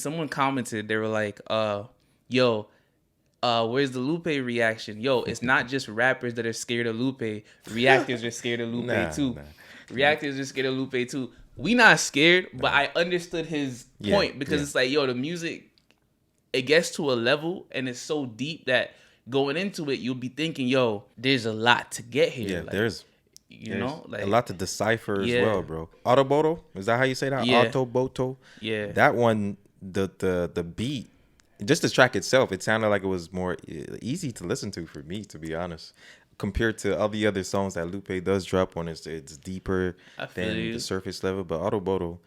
Someone commented, they were like, yo, where's the Lupe reaction? Yo, it's not just rappers that are scared of Lupe. Reactors are scared of Lupe too. Reactors are scared of Lupe too. We not scared, but I understood his point because it's like, yo, the music, it gets to a level and it's so deep that going into it, you'll be thinking, yo, there's a lot to get here. Yeah, like, there's like a lot to decipher as well, bro. Autoboto, is that how you say that? Yeah. Autoboto. Yeah. That one, the beat, just the track itself, it sounded like it was more easy to listen to for me, to be honest, compared to all the other songs that Lupe does drop when it's deeper than the surface level. But Autoboto,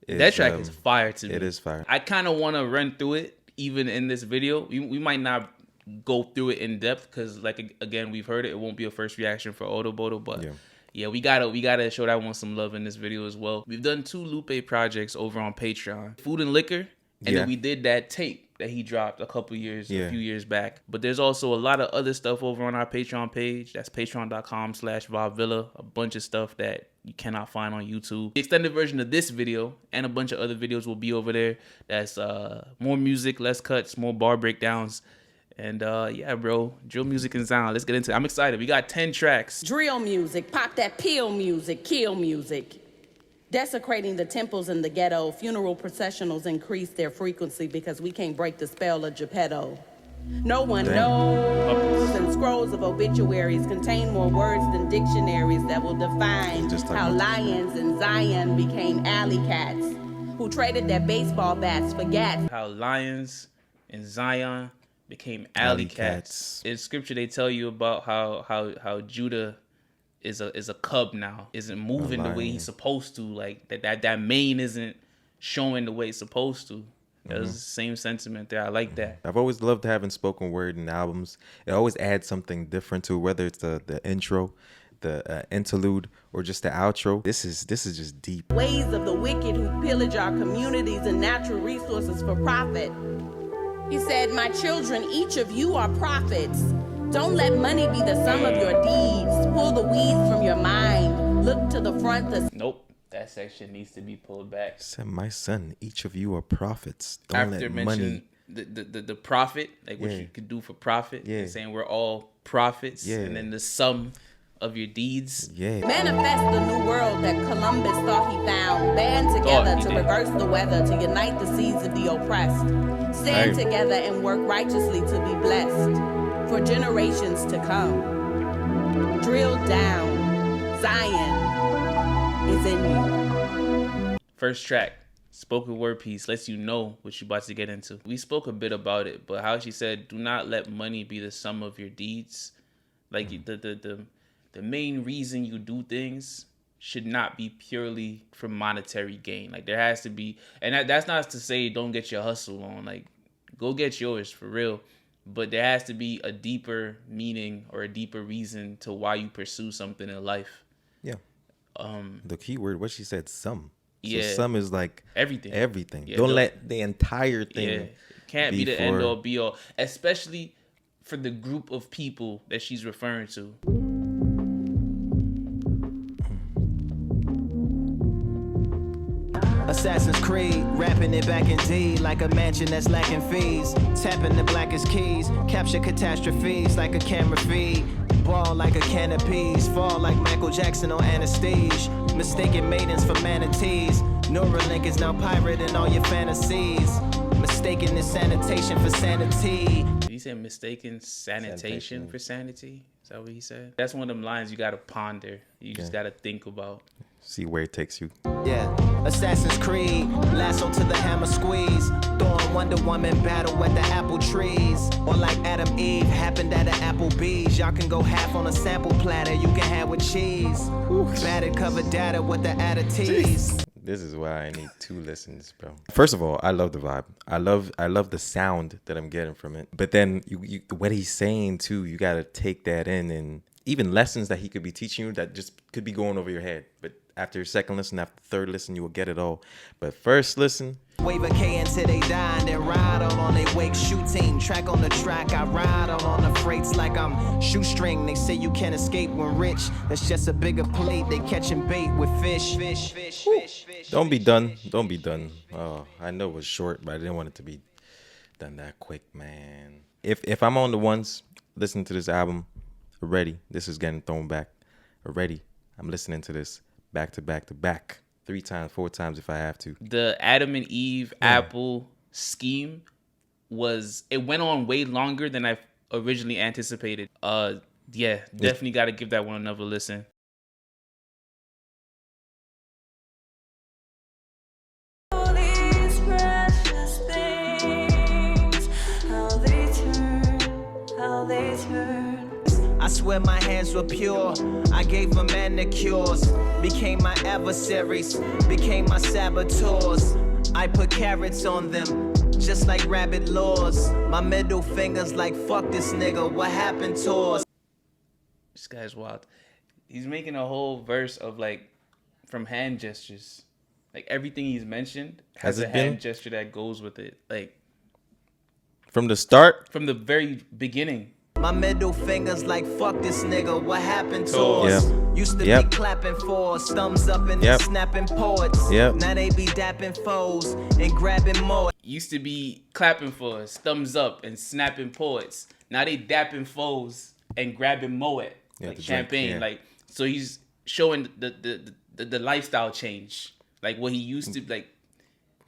that track is fire to me. It is fire. I kind of want to run through it even in this video. We might not go through it in depth because, like, again, we've heard it. It won't be a first reaction for Autoboto, but yeah, we gotta show that one some love in this video as well. We've done 2 Lupe projects over on Patreon, Food and Liquor, and then we did that tape that he dropped a few years back. But there's also a lot of other stuff over on our Patreon page. That's patreon.com/VibeVilla. A bunch of stuff that you cannot find on YouTube. The extended version of this video and a bunch of other videos will be over there. That's more music, less cuts, more bar breakdowns. And yeah, bro, drill music and sound. Let's get into it. I'm excited. We got 10 tracks. Drill music, pop that pill music, kill music. Desecrating the temples in the ghetto, funeral processionals increase their frequency because we can't break the spell of Geppetto. No one knows, and scrolls of obituaries contain more words than dictionaries that will define how lions in Zion became alley cats, who traded their baseball bats for gats. How lions in Zion became alley cats. In scripture, they tell you about how Judah is a cub now, isn't moving the way he's supposed to. Like that mane isn't showing the way it's supposed to. That's the same sentiment there. I like that. I've always loved having spoken word in albums. It always adds something different to it, whether it's the intro, the interlude, or just the outro. This is just deep. Ways of the wicked who pillage our communities and natural resources for profit. He said, my children, each of you are prophets. Don't let money be the sum of your deeds. Pull the weeds from your mind. Look to the front. Nope. That section needs to be pulled back. Said, my son, each of you are prophets. Don't let money. The profit, like what you could do for profit. Yeah. Saying we're all prophets. Yeah. And then the sum of your deeds. Yeah. Manifest the new world that Columbus thought he found. Band together to reverse the weather, to unite the seeds of the oppressed. Stand together and work righteously to be blessed for generations to come. Drill down. Zion is in you. First track, spoken word piece, lets you know what you're about to get into. We spoke a bit about it, but how she said, do not let money be the sum of your deeds. Like the main reason you do things should not be purely for monetary gain. Like there has to be, and that's not to say don't get your hustle on. Like go get yours for real. But there has to be a deeper meaning or a deeper reason to why you pursue something in life. Yeah. The key word, what she said, some. So yeah. Some is like everything. Yeah, don't let the entire thing. Yeah. Can't be the end all be all, especially for the group of people that she's referring to. Assassin's Creed, rapping it back in D like a mansion that's lacking fees. Tapping the blackest keys, capture catastrophes like a camera feed. Ball like a can of peas, fall like Michael Jackson on anesthesia. Mistaken maidens for manatees. Neuralink is now pirating all your fantasies. Mistaken this sanitation for sanity. Did he say mistaken sanitation for sanity? Is that what he said? That's one of them lines you gotta ponder. You just gotta think about. See where it takes you. Yeah. Assassin's Creed, lasso to the hammer squeeze. Throwing Wonder Woman battle at the apple trees. Or like Adam Eve happened at an Applebee's. Y'all can go half on a sample platter. You can have with cheese. Battered covered data with the addities. This is why I need 2 listens, bro. First of all, I love the vibe. I love the sound that I'm getting from it. But then you what he's saying too, you gotta take that in, and even lessons that he could be teaching you that just could be going over your head. But after your second listen, after third listen, you will get it all. But first listen. Wave a K until they die and then ride on they wake shooting. Track on the track, I ride on the freights like I'm shoestring. They say you can't escape when rich. That's just a bigger plate. They catching bait with fish. Don't be done. Don't be done. Oh, I know it was short, but I didn't want it to be done that quick, man. If I'm on the ones listening to this album already, this is getting thrown back already. I'm listening to this back to back to back 3 times, 4 times if I have to. The Adam and Eve Apple scheme went on way longer than I originally anticipated. Definitely got to give that one another listen. I swear my hands were pure. I gave them manicures. Became my adversaries. Became my saboteurs. I put carrots on them, just like rabbit laws. My middle finger's like, fuck this nigga, what happened to us? This guy's wild. He's making a whole verse of like from hand gestures. Like everything he's mentioned has a hand gesture that goes with it. Like from the start? From the very beginning. My middle finger's like, fuck this nigga, what happened to us? Used to be clapping for us, thumbs up and then snapping poets. Now they be dapping foes and grabbing more. Used to be clapping for us, thumbs up and snapping poets. Now they dapping foes and grabbing moet, like champagne. Like, so he's showing the lifestyle change. Like what he used to like.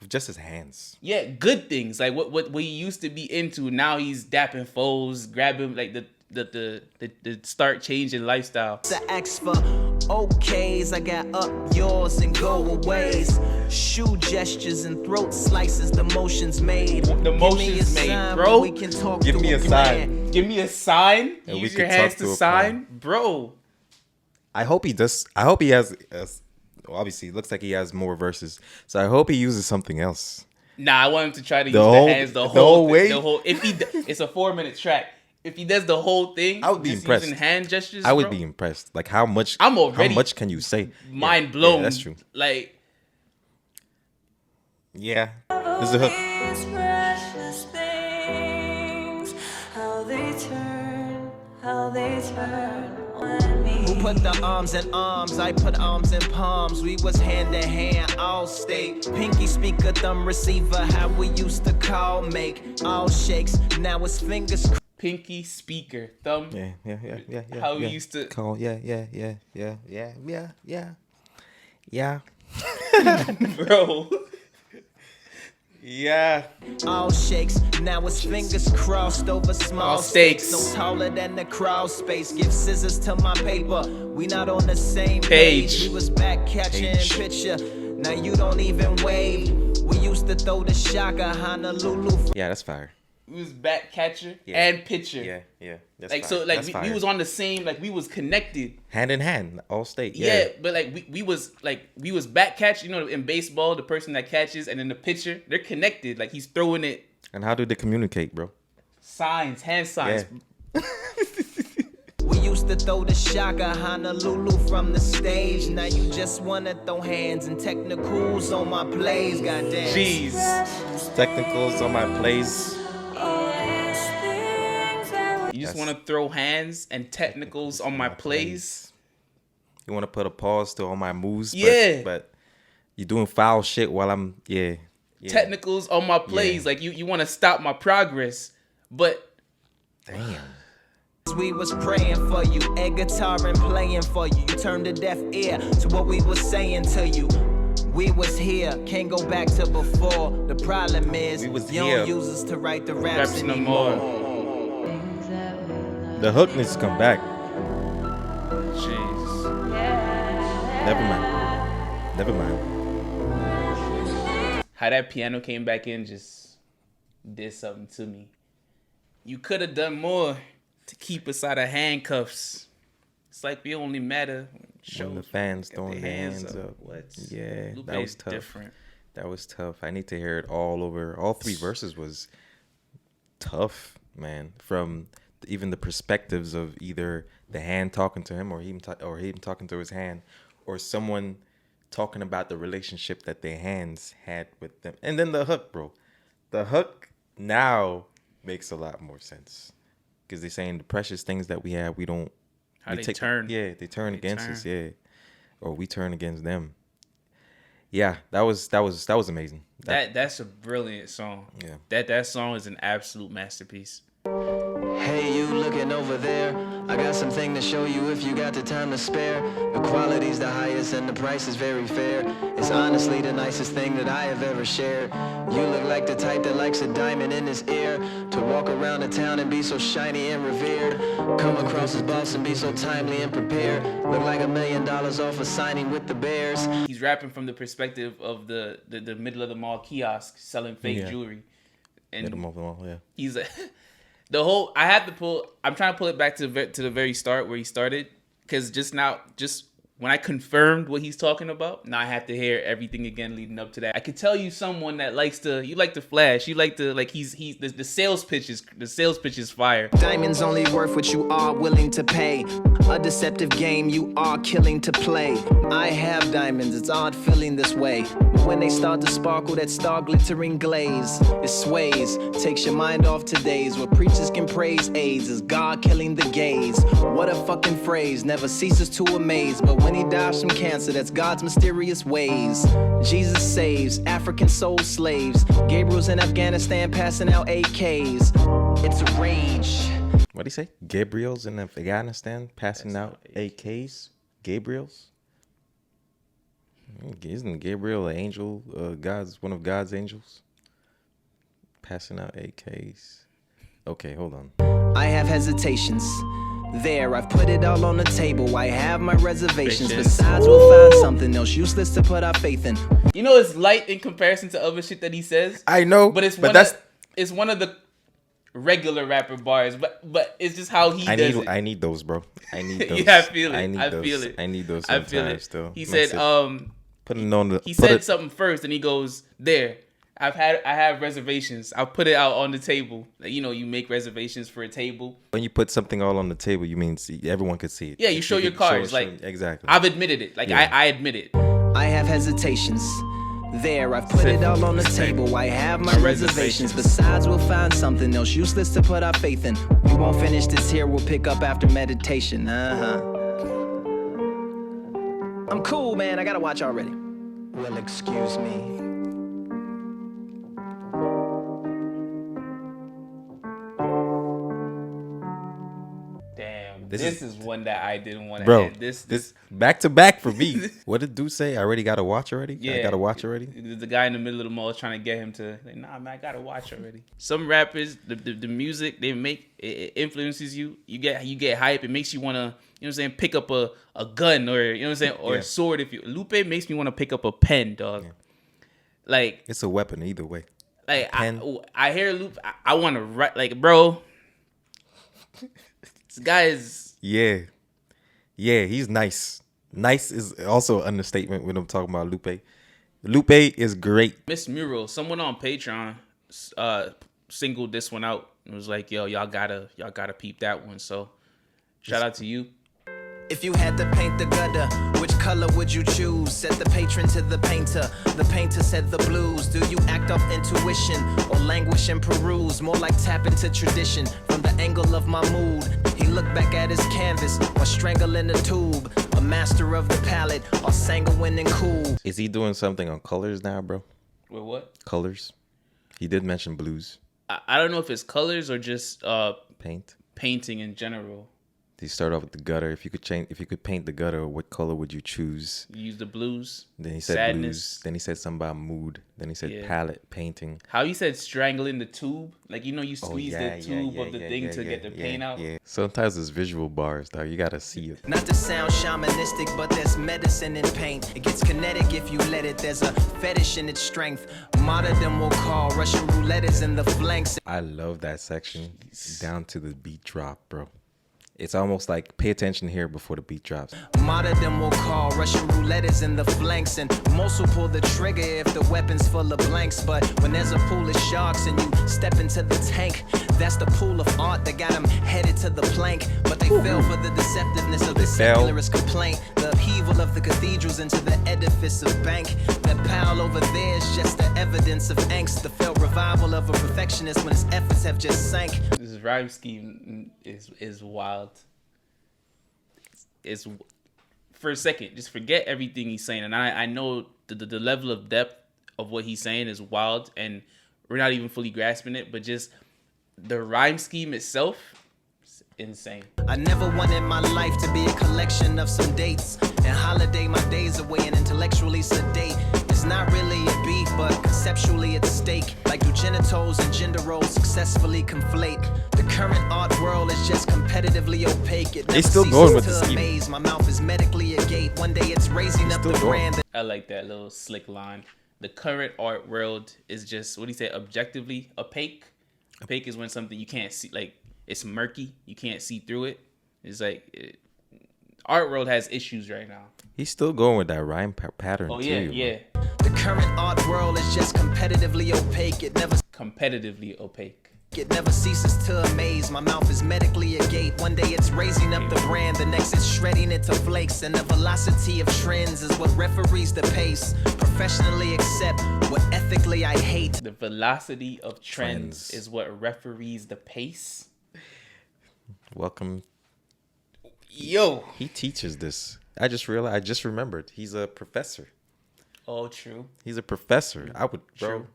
Just his hands. Yeah, good things. Like what he used to be into. Now he's dapping foes, grabbing like the start changing lifestyle. To ask for okays, I got up yours and go aways. Shoe gestures and throat slices, the motions made. The motions made, bro. We can talk. Give me a sign. Give me a sign. Use your hands to sign, bro. I hope he does. I hope he has. Obviously, it looks like he has more verses, so I hope he uses something else. Nah, I want him to try to use the hands the whole way. It's a 4-minute track. If he does the whole thing, I would be impressed. Using hand gestures, I would be impressed. Like how much? I'm already. How much can you say? Mind blown. Yeah, that's true. Like, yeah, this is a hook. How they turn. Who put the arms in arms? I put arms in palms. We was hand to hand, all state. Pinky speaker, thumb receiver. How we used to call, make all shakes. Now it's fingers. Pinky speaker, thumb. Yeah. How we used to call. Yeah. Bro. Yeah. All shakes. Now it's fingers crossed over small stakes. No taller than the crawl space. Give scissors to my paper. We not on the same page. We was back catching picture. Now you don't even wave. We used to throw the shaka Honolulu. Yeah, that's fire. We was back catcher and pitcher. Yeah. That's like fire. So, like we was on the same. Like we was connected. Hand in hand, all state. Yeah, but like we was back catch. You know, in baseball, the person that catches and then the pitcher, they're connected. Like he's throwing it. And how do they communicate, bro? Signs, hand signs. Yeah. We used to throw the shaka Honolulu from the stage. Now you just wanna throw hands and technicals on my plays. Goddamn. Jeez. Technicals on my plays. You just want to throw hands and technicals on my plays. You want to put a pause to all my moves. But you're doing foul shit while I'm, Technicals on my plays. Like you want to stop my progress. But. Damn. We was praying for you, air guitar and playing for you. You turned a deaf ear to what we was saying to you. We was here, can't go back to before. The problem is, you don't use us to write the raps anymore. The hook needs to come back. Jeez. Never mind. How that piano came back in just did something to me. You could have done more to keep us out of handcuffs. It's like we only matter when the fans throwing their hands up. What? Yeah, Lupe that was tough. Different. That was tough. I need to hear it all over. All 3 verses was tough, man. From even the perspectives of either the hand talking to him or him talking to his hand, or someone talking about the relationship that their hands had with them. And then the hook, bro. The hook now makes a lot more sense. Because they're saying the precious things that we have, we don't... How they turn. Yeah, they turn against us, yeah. Or we turn against them. Yeah, that was amazing. That's a brilliant song. Yeah. That song is an absolute masterpiece. Hey, you looking over there? I got something to show you if you got the time to spare. The quality's the highest and the price is very fair. It's honestly the nicest thing that I have ever shared. You look like the type that likes a diamond in his ear. To walk around the town and be so shiny and revered. Come across as boss and be so timely and prepared. Look like $1 million off a signing with the Bears. He's rapping from the perspective of the middle of the mall kiosk selling fake jewelry. And middle of the mall, yeah. He's I'm trying to pull it back to the very start where he started, because just when I confirmed what he's talking about, now I have to hear everything again leading up to that. I could tell you someone that you like to flash, you like to the sales pitch is fire. Diamonds only worth what you are willing to pay. A deceptive game you are killing to play. I have diamonds, it's odd feeling this way. But when they start to sparkle, that star glittering glaze, it sways, takes your mind off today's. Where preachers can praise AIDS as God killing the gays. What a fucking phrase, never ceases to amaze. But when he dies from cancer, that's God's mysterious ways. Jesus saves African soul slaves. Gabriel's in Afghanistan passing out AKs. It's a rage. What'd he say? Gabriel's in Afghanistan passing out AKs? Gabriel's? Isn't Gabriel an angel? One of God's angels? Passing out AKs. Okay, hold on. I have hesitations. There, I've put it all on the table. I have my reservations. Besides, we'll find something else useless to put our faith in. You know, it's light in comparison to other shit that he says. I know, but it's one of the regular rapper bars. But it's just how he does it. I need those, bro. I need those. Yeah, I feel it. I need those sometimes still. He said, putting on the. He said something first, and he goes, "There, I have reservations. I'll put it out on the table. You know, you make reservations for a table. When you put something all on the table, you mean everyone could see it. Yeah, you show your cards. Exactly. I've admitted it. I admit it. I have hesitations. There, I've put it all on the table. I have my reservations. Besides, we'll find something else useless to put our faith in. We won't finish this here. We'll pick up after meditation. I'm cool, man. I gotta watch already. Well, excuse me. This is one that I didn't want to hit. This back to back for me. What did Dude say? I already got to watch already? Yeah. I got to watch already? The guy in the middle of the mall is trying to get him to, nah, man, I got to watch already. Some rappers, the music they make, it influences you. You get hype. It makes you want to, you know what I'm saying, pick up a gun or, you know what I'm saying, or a sword. Lupe makes me want to pick up a pen, dog. Yeah. Like, it's a weapon either way. Like, I hear Lupe, I want to write, like, bro, this guy is... Yeah, he's nice. Nice is also an understatement when I'm talking about Lupe. Lupe is great. Miss Mural, someone on Patreon singled this one out and was like, yo, y'all gotta peep that one. So shout out to you. If you had to paint the gutter, which color would you choose? Said the patron to the painter. The painter said the blues. Do you act off intuition or languish and peruse? More like tap into tradition from the angle of my mood. He looked back at his canvas or strangling the tube. A master of the palette or sanguine and cool. Is he doing something on colors now, bro? With what? Colors. He did mention blues. I don't know if it's colors or just painting in general. He started off with the gutter. If you could paint the gutter, what color would you choose? You use the blues. Then he said sadness. Blues. Then he said something about mood. Then he said palette, painting. How he said strangling the tube? Like, you squeeze the tube of the thing to get the paint out. Yeah. Sometimes it's visual bars, dog. You gotta see it. Not to sound shamanistic, but there's medicine in paint. It gets kinetic if you let it. There's a fetish in its strength. Martyrdom will call. Russian roulette is in the flanks. I love that section down to the beat drop, bro. It's almost like pay attention here before the beat drops. Martyrdom will call. Russian roulette is in the flanks. And most will pull the trigger if the weapon's full of blanks. But when there's a pool of sharks and you step into the tank, That's the pool of art that got them headed to the plank. But they fell for the deceptiveness of the secularist complaint. The upheaval of the cathedrals into the edifice of bank. That pile over there is just the evidence of angst. The failed revival of a perfectionist when his efforts have just sank. This rhyme scheme is wild. It's for a second, just forget everything he's saying. And I know the level of depth of what he's saying is wild, and we're not even fully grasping it, but just the rhyme scheme itself is insane. I never wanted my life to be a collection of some dates and holiday my days away and intellectually sedate. It's not really a beef, but conceptually at stake. Like do genitals and gender roles successfully conflate? The current art world is just competitively opaque. It never still going with ceases the to amaze. My mouth is medically agate. One day it's raising up the brand. I like that little slick line. The current art world is just, what do you say, objectively opaque? Opaque is when something you can't see, like it's murky. You can't see through it. It's like art world has issues right now. He's still going with that rhyme pattern. Oh yeah, too, yeah. The current art world is just competitively opaque. It never ceases to amaze. My mouth is medically agate. One day it's raising up the brand, the next it's shredding it to flakes. And the velocity of trends is what referees the pace. Professionally accept what ethically I hate. The velocity of trends is what referees the pace. Welcome. Yo, He teaches this. I just remembered. He's a professor. oh true. He's a professor. I would, bro. True.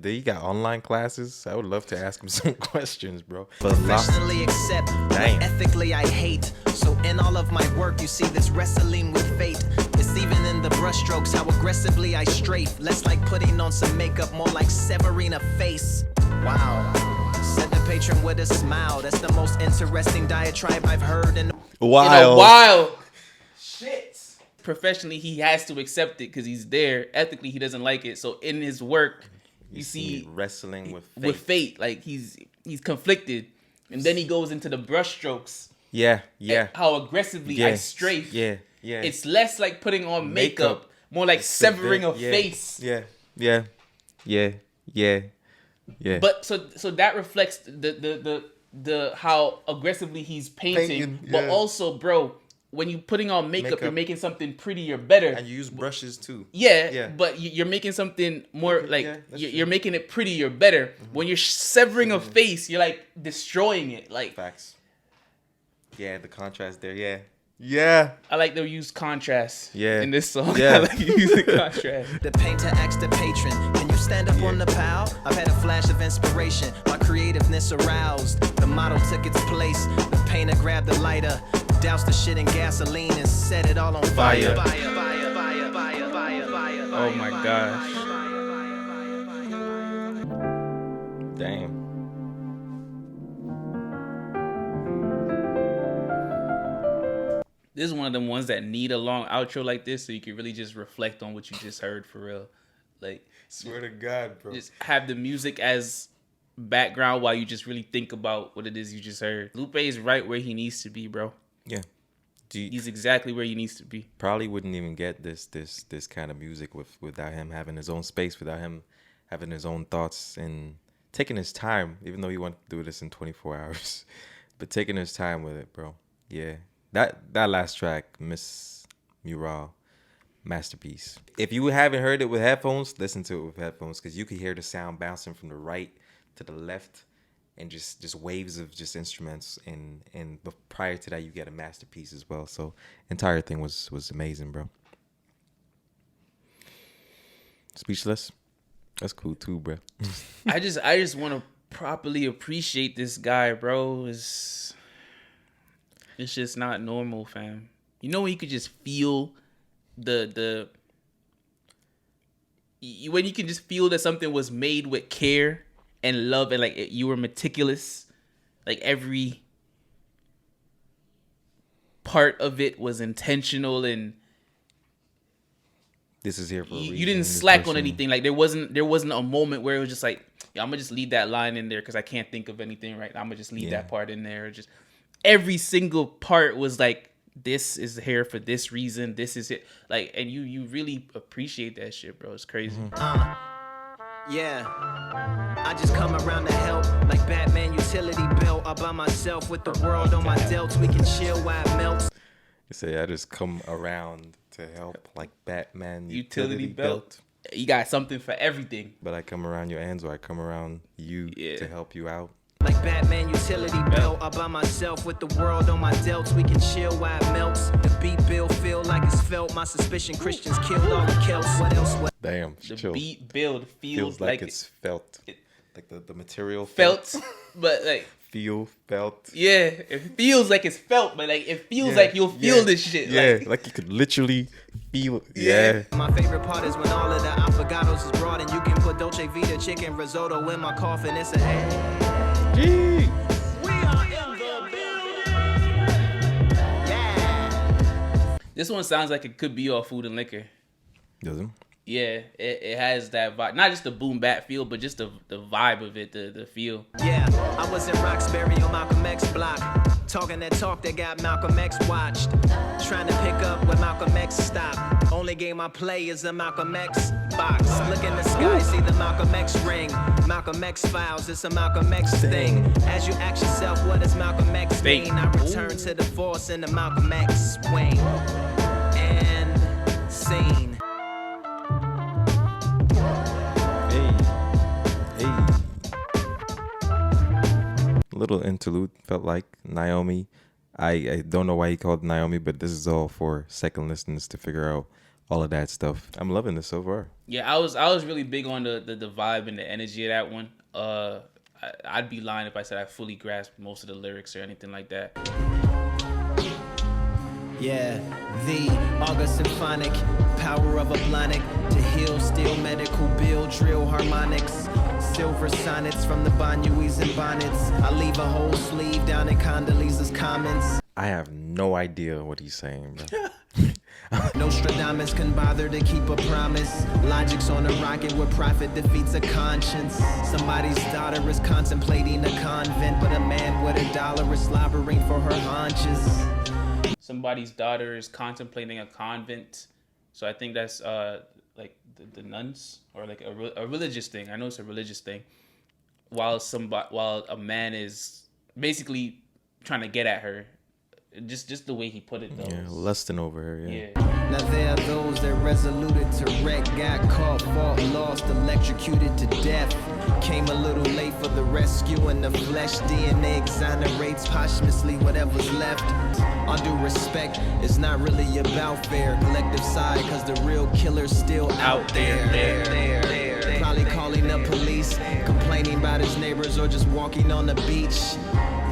He got online classes. I would love to ask him some questions, bro. Professionally accept what ethically I hate. So in all of my work, you see this wrestling with fate. It's even in the brushstrokes how aggressively I strafe. Less like putting on some makeup, more like severing a face. Wow. Said the patron with a smile. That's the most interesting diatribe I've heard in a while. Shit. Professionally, he has to accept it because he's there. Ethically, he doesn't like it. So in his work, you see wrestling with fate. Like he's conflicted, and then he goes into the brushstrokes. Yeah. How aggressively I strafe. Yeah. It's less like putting on makeup, more like severing a face. Yeah. But so that reflects the how aggressively he's painting. But also, bro, when you putting on makeup, you're making something prettier, better. And you use brushes too. Yeah. But you're making something more like you're making it prettier, better. Mm-hmm. When you're severing a face, you're like destroying it. Like facts. Yeah, the contrast there. Yeah. I like to use contrast. In this song. Yeah. I like to use the contrast. The painter asked the patron, "Can you stand up on the pile?" I've had a flash of inspiration. My creativeness aroused. The model took its place. The painter grabbed the lighter, doused the shit in gasoline, and set it all on fire. Oh my gosh. Damn. This is one of them ones that need a long outro like this so you can really just reflect on what you just heard for real. Like, swear to God, bro. Just have the music as background while you just really think about what it is you just heard. Lupe is right where he needs to be, bro. Yeah. He's exactly where he needs to be. Probably wouldn't even get this kind of music without him having his own space, without him having his own thoughts and taking his time, even though he wanted to do this in 24 hours. But taking his time with it, bro. Yeah. That last track, Miss Mural, masterpiece. If you haven't heard it with headphones, listen to it with headphones because you could hear the sound bouncing from the right to the left and just waves of just instruments. But prior to that, you get a masterpiece as well. So entire thing was amazing, bro. Speechless. That's cool too, bro. I just want to properly appreciate this guy, bro. It's just not normal, fam. You know when you could just feel when you can just feel that something was made with care and love and like you were meticulous, like every part of it was intentional and this is here for a reason. You didn't slack on anything. Like there wasn't a moment where it was just like, yeah, I'm gonna just leave that line in there because I can't think of anything right now. I'm gonna just leave that part in there. Just every single part was like, this is here for this reason. This is it. Like, and you really appreciate that shit, bro. It's crazy. Yeah. I just come around to help, like Batman utility belt. All by myself with the world on my delts. We can chill while it melts. You say I just come around to help, like Batman Utility belt. You got something for everything. But I come around your ends, or I come around you to help you out. Like Batman utility belt. All by myself with the world on my delts. We can chill while it melts. The beat build feel like it's felt. My suspicion Christians killed all the Celts. What else? Damn, The chill. beat build feels like it's felt. Like the material felt, but like felt. Yeah, it feels like it's felt, but like it feels like you'll feel this shit. Yeah, like you could literally feel. Yeah. My favorite part is when all of the affogatos is brought and you can put Dolce Vita chicken risotto in my coffin. It's a Gee. We are in the building. Yeah. This one sounds like it could be all Food and Liquor. Doesn't? Yeah, it has that vibe. Not just the boom bap feel, but just the vibe of it, the feel. Yeah, I was in Roxbury on Malcolm X block. Talking that talk that got Malcolm X watched. Trying to pick up where Malcolm X stopped. Only game I play is a Malcolm X box. Look in the sky, see the Malcolm X ring. Malcolm X files, it's a Malcolm X thing. As you ask yourself, what does Malcolm X mean? I return to the force in the Malcolm X swing. And scene. Little interlude felt like Naomi. I don't know why he called Naomi, but this is all for second listeners to figure out all of that stuff. I'm loving this so far. Yeah, I was really big on the vibe and the energy of that one. I'd be lying if I said I fully grasped most of the lyrics or anything like that. Yeah, the August Symphonic, power of a blonic to heal, steel medical bill, drill harmonics, silver sonnets from the Banyuis and bonnets. I leave a whole sleeve down in Condoleezza's comments. I have no idea what he's saying, bro. Nostradamus can bother to keep a promise. Logic's on a rocket where profit defeats a conscience. Somebody's daughter is contemplating a convent, but a man with $1 is slobbering for her haunches. Somebody's daughter is contemplating a convent, so I think that's like the nuns or like a religious thing. I know it's a religious thing. While a man is basically trying to get at her, just the way he put it though. Yeah, lusting over her. Yeah. Now there are those that resoluted to wreck, got caught, fought, lost, electrocuted to death. Came a little late for the rescue, and the flesh DNA exonerates posthumously whatever's left. All due respect, it's not really about fair collective side, cause the real killer's still out there. Probably calling the police, complaining about his neighbors, or just walking on the beach.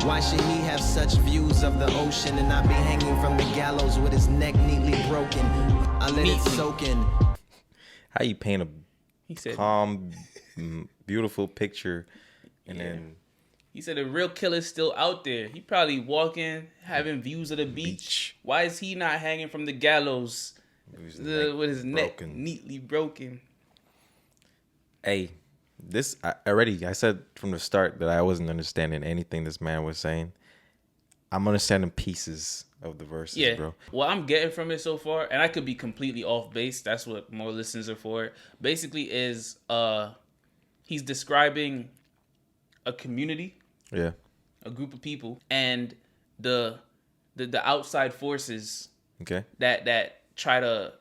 Why should he have such views of the ocean and not be hanging from the gallows with his neck neatly broken? I let it soak in. How you paint a calm, beautiful picture, and then he said the real killer's still out there. He probably walking, having views of the beach. Why is he not hanging from the gallows with his neck neatly broken? Hey. I said from the start that I wasn't understanding anything this man was saying. I'm understanding pieces of the verses, bro. What I'm getting from it so far, and I could be completely off base, that's what more listeners are for, basically is he's describing a community, a group of people, and the outside forces that try to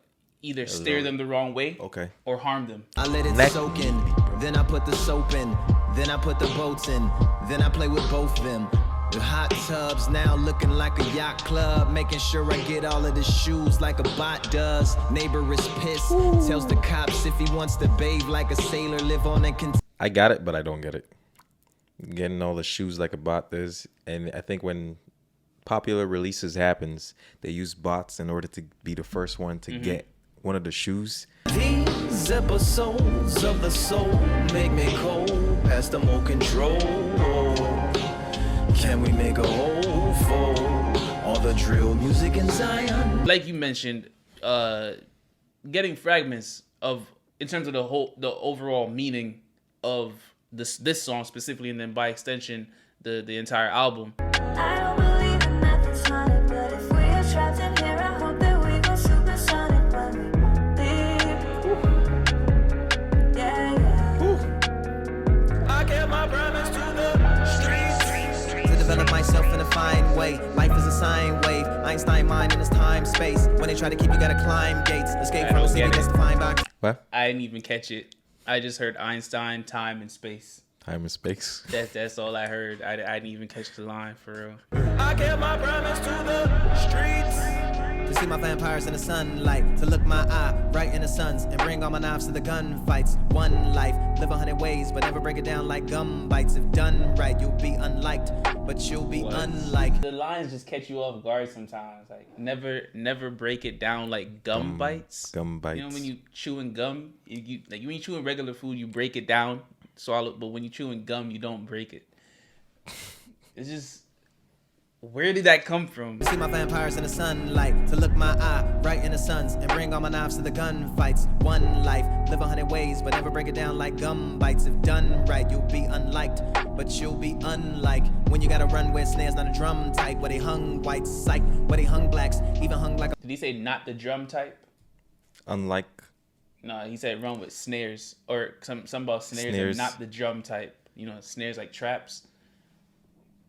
either steer them the wrong way or harm them. I let it soak in, then I put the soap in, then I put the boats in, then I play with both them. The hot tubs now looking like a yacht club, making sure I get all of the shoes like a bot does. Neighbor is pissed, tells the cops if he wants to bathe like a sailor, live on and I got it, but I don't get it. Getting all the shoes like a bot does, and I think when popular releases happens, they use bots in order to be the first one to get one of the shoes. These episodes of the soul make me cold, past the more control. Can we make a hole for all the drill music in Zion? Like you mentioned, getting fragments of, in terms of the overall meaning of this song specifically, and then by extension the entire album. I don't believe in nothing sonic, but if we are trapped in here, I hope that we go supersonic when we leave. Yeah, yeah. way. Life is a sine wave. Einstein mind in his time space. When they try to keep you, gotta climb gates. Escape from a city that's defined by. What? I didn't even catch it. I just heard Einstein, time, and space. Time and space. That's all I heard. I didn't even catch the line for real. I kept my promise to the streets. To see my vampires in the sunlight. To look my eye right in the suns. And bring all my knives to the gunfights. One life, live 100 ways. But never break it down like gum bites. If done right, you'll be unliked. But you'll be unlike. The lines just catch you off guard sometimes. Like never break it down like gum bites. Gum bites. You know when you chewing gum, you like when you chewing regular food, you break it down, swallow. But when you chewing gum, you don't break it. It's just, where did that come from? See my vampires in the sunlight. To look my eye right in the suns. And bring all my knives to the gunfights. One life, live 100 ways. But never break it down like gum bites. If done right, you'll be unliked. But you'll be unlike. When you gotta run where snares not a drum type. Where they hung whites, psych. Where they hung blacks. Even hung like a... Did he say not the drum type? Unlike. No, he said run with snares. Or some about snares and not the drum type. You know, snares like traps.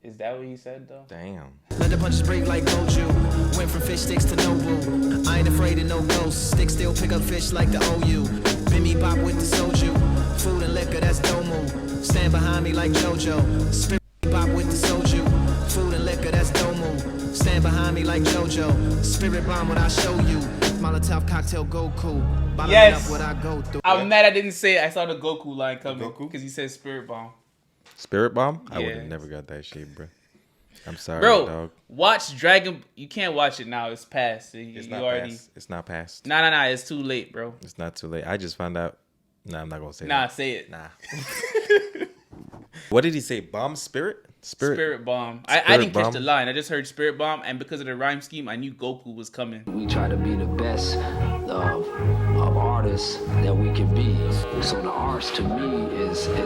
Is that what he said though? Damn. Let the punches break like Goju. Went from fish sticks to Nobu. I ain't afraid of no ghosts. Stick still pick up fish like the OU. Bimmy bop with the soju. Food and liquor, that's Domu. Stand behind me like JoJo. Spirit bop with the soju. Food and liquor, that's Domu. Stand behind me like JoJo. Spirit bomb what I show you. Molotov cocktail Goku. Bottom Yes. up what I go through. I'm mad I didn't say it. I saw the Goku line coming. Goku? Because he said Spirit Bomb. Spirit Bomb? I would have Yeah. never got that shit, bro. I'm sorry, Bro, dog. watch Dragon. You can't watch it now. It's past. It's You not already. past. It's not past. Nah. It's too late, bro. It's not too late. I just found out. Nah, I'm not gonna say Nah, that. say it. Nah. What did he say? Bomb spirit? Spirit Bomb. I Spirit didn't catch Bomb? the line. I just heard Spirit Bomb, and because of the rhyme scheme, I knew Goku was coming. We try to be the best of artists that we can be. So the arts to me is a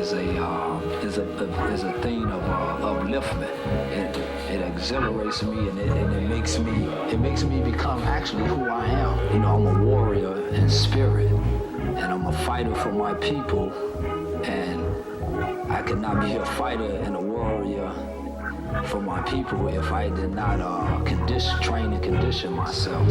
thing of upliftment. It exhilarates me and it makes me become actually who I am. You know, I'm a warrior in spirit, and I'm a fighter for my people, and I could not be a fighter and a warrior for my people if I did not train and condition myself.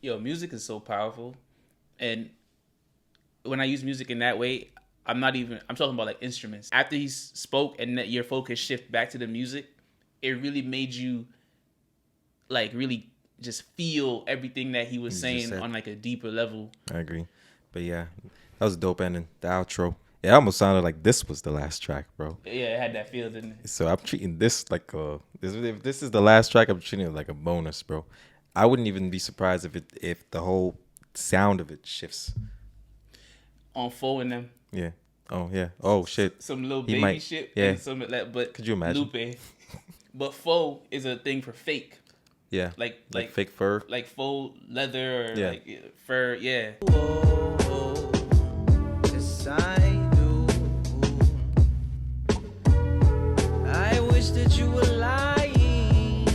Yo, music is so powerful, and when I use music in that way, I'm talking about like instruments. After he spoke and that your focus shift back to the music, it really made you like really just feel everything that he was saying on like a deeper level. I agree. But yeah, that was a dope ending. The outro. It almost sounded like this was the last track, bro. Yeah, it had that feel, didn't it? So I'm treating this like if this is the last track, I'm treating it like a bonus, bro. I wouldn't even be surprised if the whole sound of it shifts. On Fo and them. Yeah. Oh yeah. Oh shit. Some little He baby might- shit. yeah. And some but Could you imagine? Lupe. But faux is a thing for fake. Yeah. Like fake fur. Like faux leather or Yeah. like fur, yeah. Yes, I do. I wish that you were lying.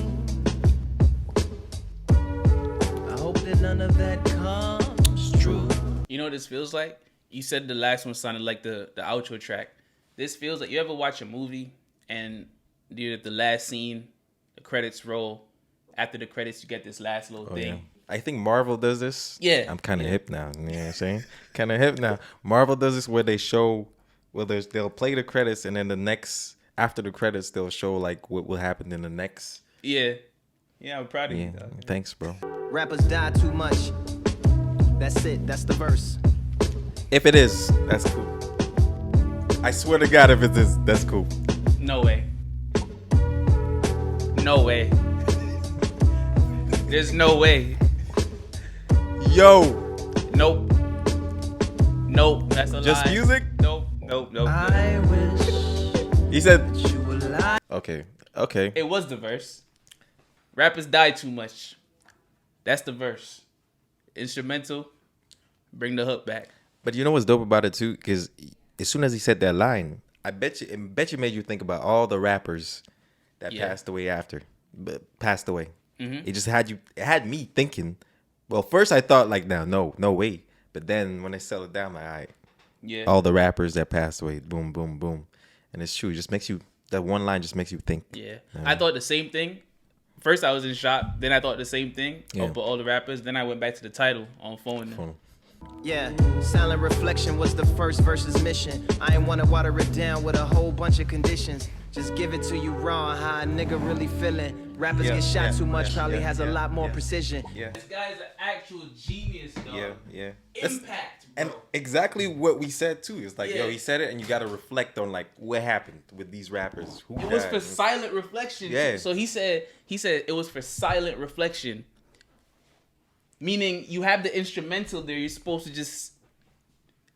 I hope that none of that comes true. You know what this feels like? You said the last one sounded like the outro track. This feels like, you ever watch a movie and the last scene, the credits roll. After the credits, you get this last little thing. Yeah. I think Marvel does this. Yeah. I'm kind of hip now. You know what I'm saying? Kind of hip now. Marvel does this where they show, they'll play the credits and then after the credits, they'll show like what will happen in the next. Yeah. Yeah, I'm proud of Yeah. you. Dog. Thanks, bro. Rappers die too much. That's it. That's the verse. If it is, that's cool. I swear to God, if it is, that's cool. No way. No way. There's no way. Yo. Nope. Nope. That's a lie. Just music? Nope. I wish He said. you were lying. Okay. It was the verse. Rappers die too much. That's the verse. Instrumental. Bring the hook back. But you know what's dope about it too? Because as soon as he said that line, I bet you made you think about all the rappers that passed away after. Passed away. Mm-hmm. It just had me thinking. Well, first I thought like, no way. But then when they settle it down, I'm like, all right. Yeah. All the rappers that passed away, boom, boom, boom. And it's true. It just makes you, that one line just makes you think. Yeah. I thought the same thing. First, I was in shock. Then I thought the same thing about all the rappers. Then I went back to the title on phone. Yeah, silent reflection was the first verse's mission. I ain't wanna water it down with a whole bunch of conditions. Just give it to you raw, how a nigga really feeling. Rappers get shot too much, probably has a lot more precision. Yeah. This guy's an actual genius, though. Yeah. Impact, bro. And exactly what we said too. It's like, yo, he said it, and you got to reflect on like what happened with these rappers. Who it died. was for silent reflection. Yeah. So he said it was for silent reflection. Meaning you have the instrumental there. You're supposed to just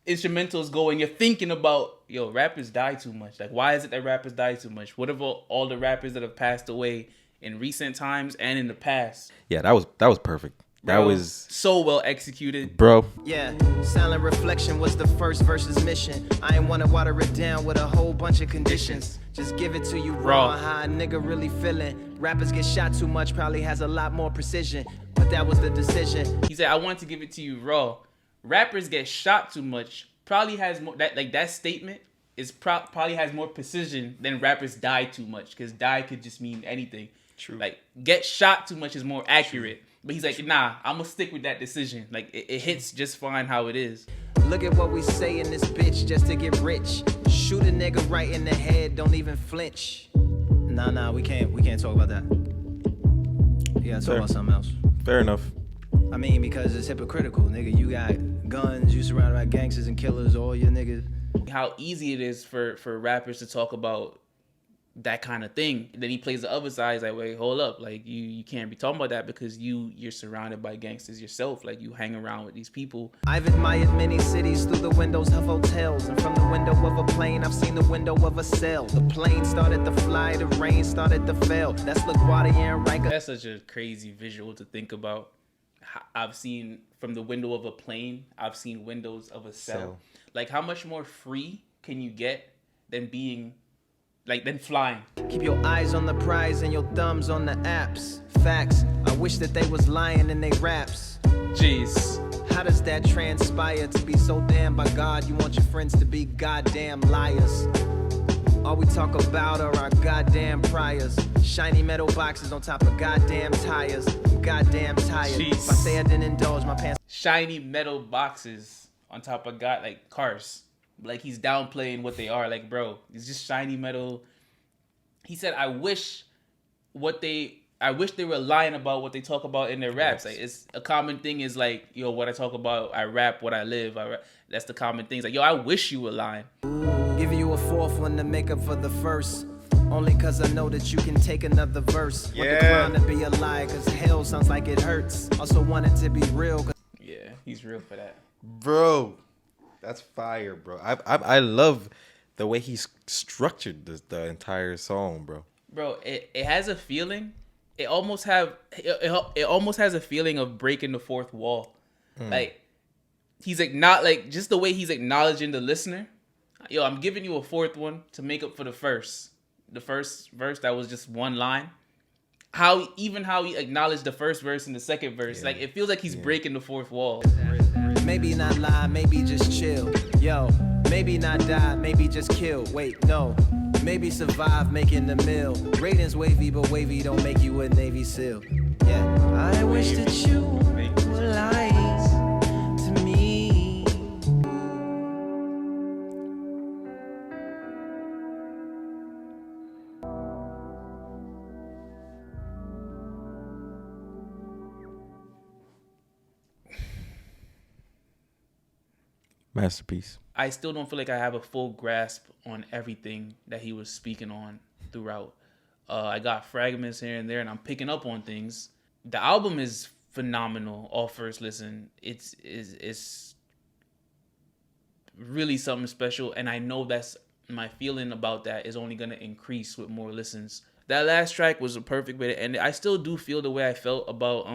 instrumentals go and you're thinking about, yo, rappers die too much. Like, why is it that rappers die too much? What about all the rappers that have passed away in recent times and in the past? Yeah, that was perfect. That Bro, was so well executed. bro. Yeah, silent reflection was the first verse's mission. I ain't wanna water it down with a whole bunch of conditions. Just give it to you raw, how a nigga really feeling. Rappers get shot too much, probably has a lot more precision. But that was the decision. He said, I want to give it to you raw. Rappers get shot too much. Probably has more, that statement is probably has more precision than rappers die too much. Because die could just mean anything. True. Like, get shot too much is more accurate. But he's like, nah, I'm going to stick with that decision. Like, it hits just fine how it is. Look at what we say in this bitch just to get rich. Shoot a nigga right in the head, don't even flinch. Nah, we can't talk about that. We gotta talk about something else. Fair enough. I mean, because it's hypocritical, nigga. You got guns, you surrounded by gangsters and killers, all your niggas. How easy it is for rappers to talk about that kind of thing. Then he plays the other side. He's like, wait, hold up. Like, you can't be talking about that because you're surrounded by gangsters yourself. Like, you hang around with these people. I've admired many cities through the windows of hotels. And from the window of a plane, I've seen the window of a cell. The plane started to fly, the rain started to fail. That's LaGuardia and Riker. That's such a crazy visual to think about. I've seen from the window of a plane, I've seen windows of a cell. Like, how much more free can you get than being... like, then flying. Keep your eyes on the prize and your thumbs on the apps. Facts, I wish that they was lying in they raps. Jeez. How does that transpire to be so damned by God? You want your friends to be goddamn liars. All we talk about are our goddamn priors. Shiny metal boxes on top of goddamn tires. Goddamn tired. Jeez. If I say I didn't indulge my pants. Shiny metal boxes on top of like cars. Like, he's downplaying what they are. Like, bro, it's just shiny metal. He said, I wish they were lying about what they talk about in their raps. Like, it's a common thing is like, yo, what I talk about, I rap what I live. That's the common thing. It's like, yo, I wish you were lying. Give you a fourth one to make up for the first. Only cause I know that you can take another verse. Want the crime to be a lie, cause hell sounds like it hurts. Also want it to be real. Yeah, he's real for that. Bro, that's fire, bro. I love the way he's structured the entire song, bro. Bro, it has a feeling. It almost has a feeling of breaking the fourth wall. Like, he's not like just the way he's acknowledging the listener. Yo, I'm giving you a fourth one to make up for the first. The first verse that was just one line. How he acknowledged the first verse and the second verse. Like, it feels like he's breaking the fourth wall. Maybe not lie, maybe just chill. Yo, maybe not die, maybe just kill. Wait, no. Maybe survive making the meal. Ratings wavy, but wavy don't make you a Navy SEAL. Yeah. I wish that you were lies to me. Masterpiece. I still don't feel like I have a full grasp on everything that he was speaking on throughout. I got fragments here and there, and I'm picking up on things. The album is phenomenal off first listen. It's really something special, and I know that's my feeling about that is only going to increase with more listens. That last track was a perfect way to end it. I still do feel the way I felt about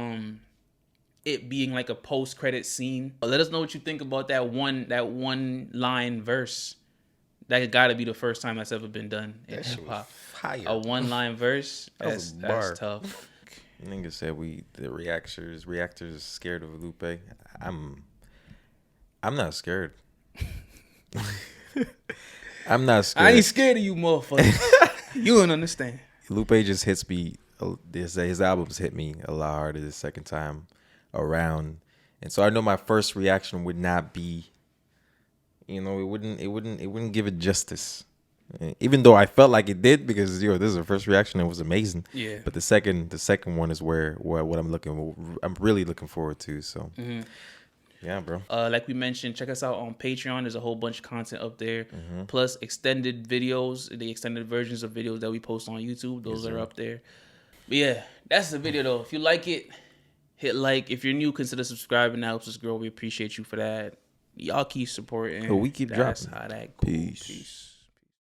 it being like a post-credit scene. Let us know what you think about that one line verse. That gotta be the first time that's ever been done in hip hop. A one line verse. That's tough. Nigga said the reactors scared of Lupe. I'm not scared. I'm not scared. I ain't scared of you, motherfucker. You don't understand. Lupe just hits me. His albums hit me a lot harder the second time around, and so I know my first reaction would not be, it wouldn't give it justice. Even though I felt like it did, because this is the first reaction, it was amazing. Yeah. But the second one is where what I'm really looking forward to. So. Mm-hmm. Yeah, bro. Like we mentioned, check us out on Patreon. There's a whole bunch of content up there. Plus extended videos, the extended versions of videos that we post on YouTube. Those are up there. But yeah, that's the video though. If you like it, hit like. If you're new, consider subscribing. That helps us grow. We appreciate you for that. Y'all keep supporting. We keep dropping. That's how that goes. Peace.